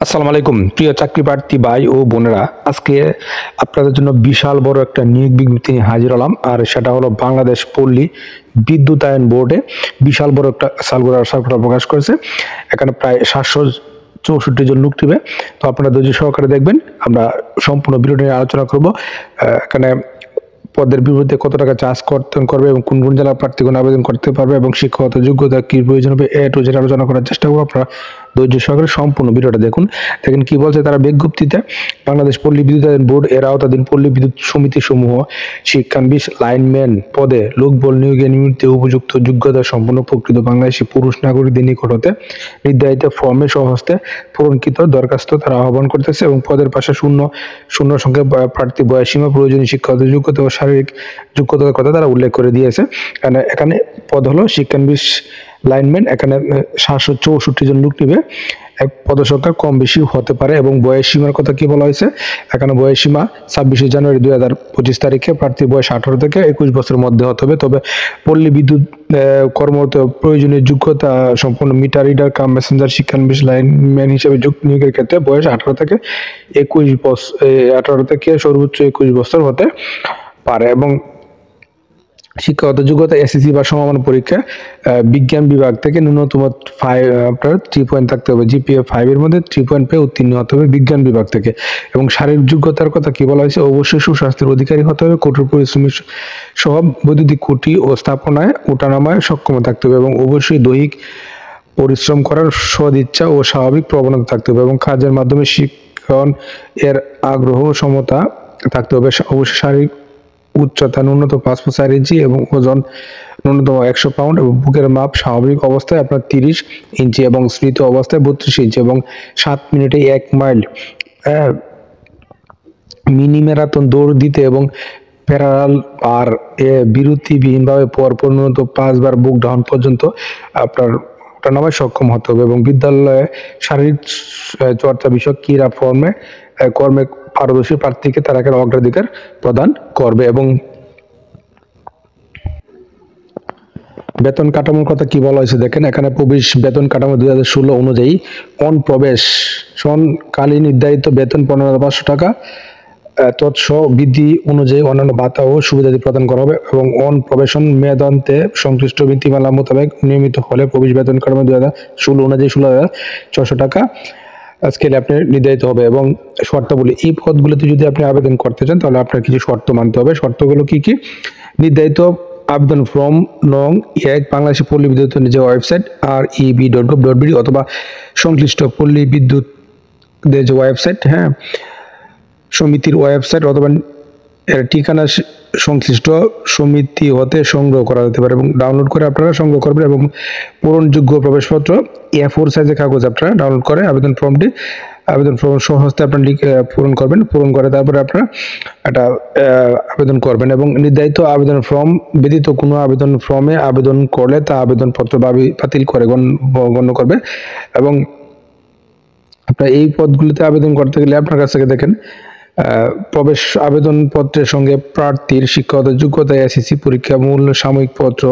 আসসালামু আলাইকুম প্রিয় চাকরি প্রার্থী ভাই ও বোনেরা, আজকে আপনাদের জন্য বিশাল বড় একটা নিয়োগ বিজ্ঞপ্তি নিয়ে হাজির হলাম। আর সেটা হলো বাংলাদেশ পল্লী বিদ্যুতায়ন বোর্ডে বিশাল বড় একটা সার্কুলার প্রকাশ করেছে। এখানে প্রায় 764 জন লোক নিবে। তো আপনারা ধৈর্য সহকারে দেখবেন, আমরা সম্পূর্ণ ভিডিও নিয়ে আলোচনা করব। এখানে পদের বিপরীতে কত টাকা চার্জ করবে এবং কোন কোন জেলার প্রার্থীগণ আবেদন করতে পারবে এবং শিক্ষাগত যোগ্যতা কি প্রয়োজন হবে টু জেড আলোচনা করার চেষ্টা করবো। আপনারা ধৈর্য সহকারে সম্পূর্ণ ভিডিওটা দেখুন কি বলছে তারা বিজ্ঞপ্তিতে। বাংলাদেশ পল্লী বিদ্যুতায়ন বোর্ড এর আওতাধীন পল্লী বিদ্যুৎ সমিতি সমূহ শিক্ষানবিশ লাইনম্যান পদে লোকবল নিয়োগে নিমিত্তে উপযুক্ত যোগ্যতা সম্পন্ন প্রকৃত বাংলাদেশি পুরুষ নাগরিকদের নিকট হতে নির্ধারিত ফর্মে স্বহস্তে পূরণকৃত দরখাস্ত তারা আহ্বান করতেছে এবং পদের পাশে শূন্য সংখ্যা প্রার্থী বয়সীমা প্রয়োজনীয় শিক্ষাগত যোগ্যতা ও শারীরিক যোগ্যতার কথা তারা উল্লেখ করে দিয়েছে। এখানে পদ হলো শিক্ষানবিশ লাইনম্যান। এখানে 764 জন লোক নিবে। এক পদসংখ্যা কম বেশি হতে পারে এবং বয়স সীমার কথা কি বলা হয়েছে, এখানে বয়স সীমা 26 জানুয়ারি 2025 তারিখে প্রার্থীর বয়স 18 থেকে 21 বছরের মধ্যে হতে হবে। তবে পল্লী বিদ্যুৎ কর্মরত প্রয়োজনীয় যোগ্যতা সম্পূর্ণ মিটার রিডার কাম মেসেঞ্জার শিক্ষানবিশ লাইনম্যান হিসেবে নিয়োগের ক্ষেত্রে বয়স 18 থেকে সর্বোচ্চ 21 বছর হতে পারে এবং শিক্ষাগত যোগ্যতা এসএসসি বা সমমান পরীক্ষা বিজ্ঞান বিভাগ থেকে ন্যূনতম আপনার 3 পয়েন্ট থাকতে হবে। জিপিএ 5 এর মধ্যে 3 পয়েন্ট পেয়ে উত্তীর্ণ হতে হবে বিজ্ঞান বিভাগ থেকে। এবং শারীরিক যোগ্যতার কথা কি বলা হয়েছে, অবশ্যই সুস্বাস্থ্যের অধিকারী হতে হবে, কঠোর পরিশ্রমী সহ বৈদ্যুতিক খুঁটি ও স্থাপনায় ওঠানামায় সক্ষম থাকতে হবে এবং অবশ্যই দৈহিক পরিশ্রম করার সদিচ্ছা ও স্বাভাবিক প্রবণতা থাকতে হবে এবং কাজের মাধ্যমে শিক্ষণ এর আগ্রহ সমতা থাকতে হবে। অবশ্যই শারীরিক উচ্চতা ন্যূনতম 5 ফুট 4 ইঞ্চি এবং ওজন ন্যূনতম 100 পাউন্ড এবং বুকের মাপ স্বাভাবিক অবস্থায় আপনার 30 ইঞ্চি এবং স্মৃত অবস্থায় 32 ইঞ্চি এবং 7 মিনিটে 1 মাইল মিনি ম্যারাথন দৌড় দিতে এবং প্যারালাল আর বিরতিবিহীনভাবে পরপর ন্যূনতম 5 বার বুক ডাউন পর্যন্ত আপনার ওঠানামায় সক্ষম হতে হবে এবং বিদ্যালয়ে শারীরিক চর্চা বিষয়ক ক্রীড়া কর্মে পারদর্শী প্রার্থীকে তারা অগ্রাধিকার প্রদান করবে। এবং বেতন কাঠামোর কথা কি বলা হয়েছে দেখেন, এখানে প্রবেশ বেতন কাঠামো 2016 অনুযায়ী কালীন নির্ধারিত বেতন 15,500 টাকা তৎসহ বিধি অনুযায়ী অন্যান্য ভাতা ও সুবিধাদি প্রদান করা হবে এবং প্রবেশন মেয়াদান্তে সংশ্লিষ্ট নীতিমালা মোতাবেক নিয়মিত হলে প্রবেশ বেতন কাঠামো 2016 অনুযায়ী 16,600 টাকা স্কেলে আপনি নির্ধারিত হবে। এবং শর্তাবলী, এই পদগুলোতে যদি আপনি আবেদন করতে চান তাহলে আপনার কিছু শর্ত মানতে হবে। শর্তগুলো কি কি, নির্ধারিত আবেদন ফর্ম নং 1 বাংলাদেশ পল্লী বিদ্যুৎ নিজের ওয়েবসাইট reb.gov.bd অথবা সংশ্লিষ্ট পল্লী বিদ্যুৎ যে ওয়েবসাইট সমিতির ওয়েবসাইট অথবা এর ঠিকানা সংশ্লিষ্ট সমিতি হতে সংগ্রহ করা যেতে পারে এবং ডাউনলোড করে আপনারা সংগ্রহ করবেন এবং পূরণযোগ্য প্রবেশপত্র A4 সাইজের কাগজ আপনারা ডাউনলোড করে আবেদন ফর্ম সহজে আপনারা পূরণ করে তারপরে আপনারা একটা আবেদন করবেন এবং নির্ধারিত আবেদন ফর্ম ব্যতীত কোনো আবেদন ফর্মে আবেদন করলে তা আবেদনপত্র বাতিল করে গণ্য করবে। এবং আপনার এই পদগুলিতে আবেদন করতে গেলে আপনার কাছ থেকে দেখেন প্রবেশ আবেদনপত্রের সঙ্গে প্রার্থীর শিক্ষাগত যোগ্যতা, এসএসসি পরীক্ষা, মূল সাময়িক পত্র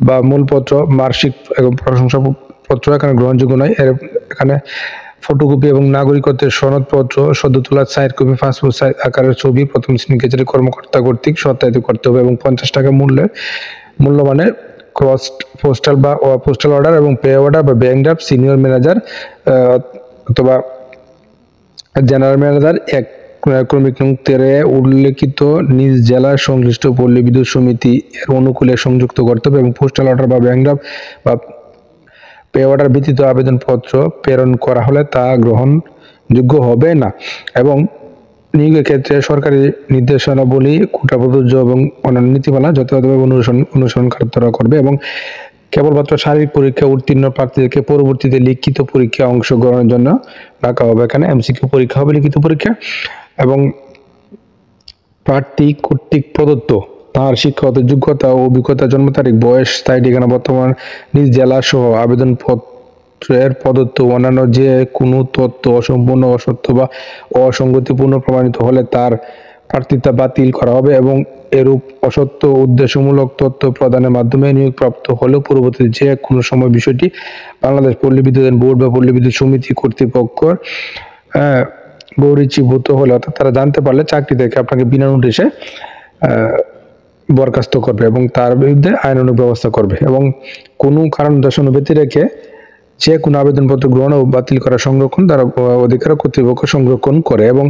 বা মূলপত্র, মার্কশিট এবং প্রশংসাপত্র এখানে গ্রহণযোগ্য নয়। এখানে ফটোকপি এবং নাগরিকত্বের সনদপত্র, সদ্য তোলা 4 কপি পাসপোর্ট সাইজ আকারের ছবি প্রথম শ্রেণী গেজেটের কর্মকর্তা কর্তৃক সত্যায়িত করতে হবে এবং 50 টাকা মূল্যমানের ক্রস পোস্টাল অর্ডার এবং পে অর্ডার বা ব্যাংক ড্রাফট সিনিয়র ম্যানেজার অথবা জেনারেল ম্যানেজার ক্রমিক নং 13 উল্লেখিত নিজ জেলার সংশ্লিষ্ট পল্লী বিদ্যুৎ সমিতি এর অনুকূলে সংযুক্ত করতে হবে এবং পোস্টাল অর্ডার বা ব্যাংক ড্রাফট বা পে অর্ডার ব্যতীত আবেদনপত্র প্রেরণ করা হলে তা গ্রহণযোগ্য হবে না। এবং নিয়োগের ক্ষেত্রে সরকারি নির্দেশনাবলী, কোটা প্রযোজ্য এবং অন্যান্য নীতিমালা যথাযথভাবে অনুসরণ করবে এবং কেবলমাত্র শারীরিক পরীক্ষা উত্তীর্ণ প্রার্থীদেরকে পরবর্তীতে লিখিত পরীক্ষা অংশগ্রহণের জন্য ডাকা হবে। এখানে এমসিকিউ পরীক্ষা হবে, লিখিত পরীক্ষা এবং প্রার্থী কর্তৃক প্রদত্ত তার শিক্ষাগত যোগ্যতা ও অভিজ্ঞতা, জন্ম তারিখ, বয়স, স্থায়ী ঠিকানা, বর্তমান নিজ জেলা সহ আবেদনপত্রের প্রদত্ত অন্যান্য যে কোনো তথ্য অসম্পূর্ণ, অসত্য বা অসঙ্গতিপূর্ণ প্রমাণিত হলে তার প্রার্থিতা বাতিল করা হবে এবং এরূপ অসত্য উদ্দেশ্যমূলক তথ্য প্রদানের মাধ্যমে নিয়োগপ্রাপ্ত হলেও পরবর্তীতে যে কোনো সময় বিষয়টি বাংলাদেশ পল্লী বিদ্যুৎ বোর্ড বা পল্লী বিদ্যুৎ সমিতি কর্তৃপক্ষের গৌরীচীভূত হলে, অর্থাৎ তারা জানতে পারলে চাকরি থেকে আপনাকে বিনা নোটিশে বরখাস্ত করবে এবং তার বিরুদ্ধে আইনানুগ ব্যবস্থা করবে এবং কোনো কারণ দর্শানো ব্যতি রেখে যে কোনো আবেদনপত্র গ্রহণ ও বাতিল করা সংরক্ষণ তারা অধিকার কর্তৃপক্ষ সংরক্ষণ করে। এবং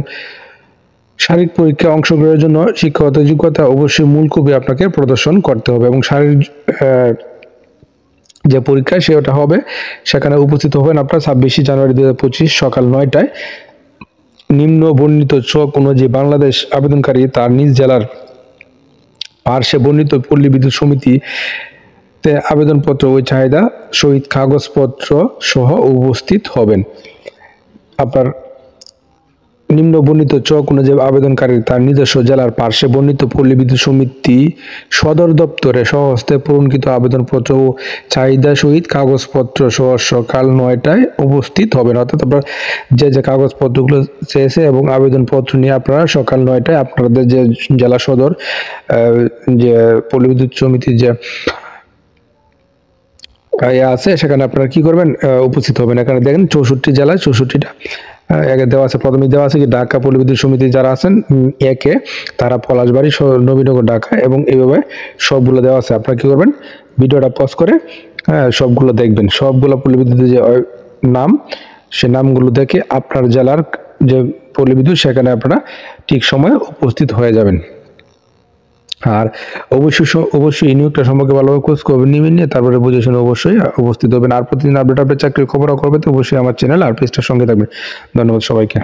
শারীরিক পরীক্ষায় অংশগ্রহণের জন্য শিক্ষাগত যোগ্যতা অবশ্যই মূল কপি আপনাকে প্রদর্শন করতে হবে এবং শারীরিক যে পরীক্ষা সেটা হবে সেখানে উপস্থিত হবেন আপনার 26 জানুয়ারি 2025 সকাল 9টায়। নিম্ন বর্ণিত ছক অনুযায়ী বাংলাদেশ আবেদনকারী তার নিজ জেলার পার্শ্বে বর্ণিত পল্লী বিদ্যুৎ সমিতিতে আবেদনপত্র ও চাহিদা সহিত কাগজপত্র সহ উপস্থিত হবেন। আপনার নিম্ন বর্ণিত ছক অনুযায়ী আবেদনকারী তার নিজস্ব জেলার পার্শ্বে বর্ণিত পল্লী বিদ্যুৎ সমিতি সদর দপ্তরে স্বহস্তে পূরণকৃত আবেদনপত্র ও চাহিদা সহিত কাগজপত্র সহ সকাল 9টায় উপস্থিত হবেন। অর্থাৎ আপনার যে কাগজপত্রগুলো চেয়েছে এবং আবেদনপত্র নিয়ে আপনারা সকাল 9টায় আপনাদের যে জেলা সদর যে পল্লী বিদ্যুৎ সমিতির যে আছে সেখানে আপনারা কি করবেন, উপস্থিত হবেন। এখানে দেখেন 64 জেলায় 64টা দেওয়া আছে। প্রথমে দেওয়া আছে কি ঢাকা পল্লী বিদ্যুৎ সমিতি যারা আছেন একে, তারা পলাশবাড়ি নবীনগর ঢাকা, এবং এইভাবে সবগুলো দেওয়া আছে। আপনারা কি করবেন, ভিডিওটা পজ করে সবগুলো দেখবেন, সবগুলো পল্লী বিদ্যুতের যে নাম সে নামগুলো দেখে আপনার জেলার যে পল্লী বিদ্যুৎ সেখানে আপনারা ঠিক সময়ে উপস্থিত হয়ে যাবেন। আর অবশ্যই এই নিয়োগটা সম্পর্কে ভালোভাবে খোঁজ খবর নিয়ে তারপরে বুঝে শুনে অবশ্যই উপস্থিত হবেন। আর প্রতিদিন আপডেট চাকরির খবর করবে তো অবশ্যই আমার চ্যানেল আর পেজটার সঙ্গে থাকবেন। ধন্যবাদ সবাইকে।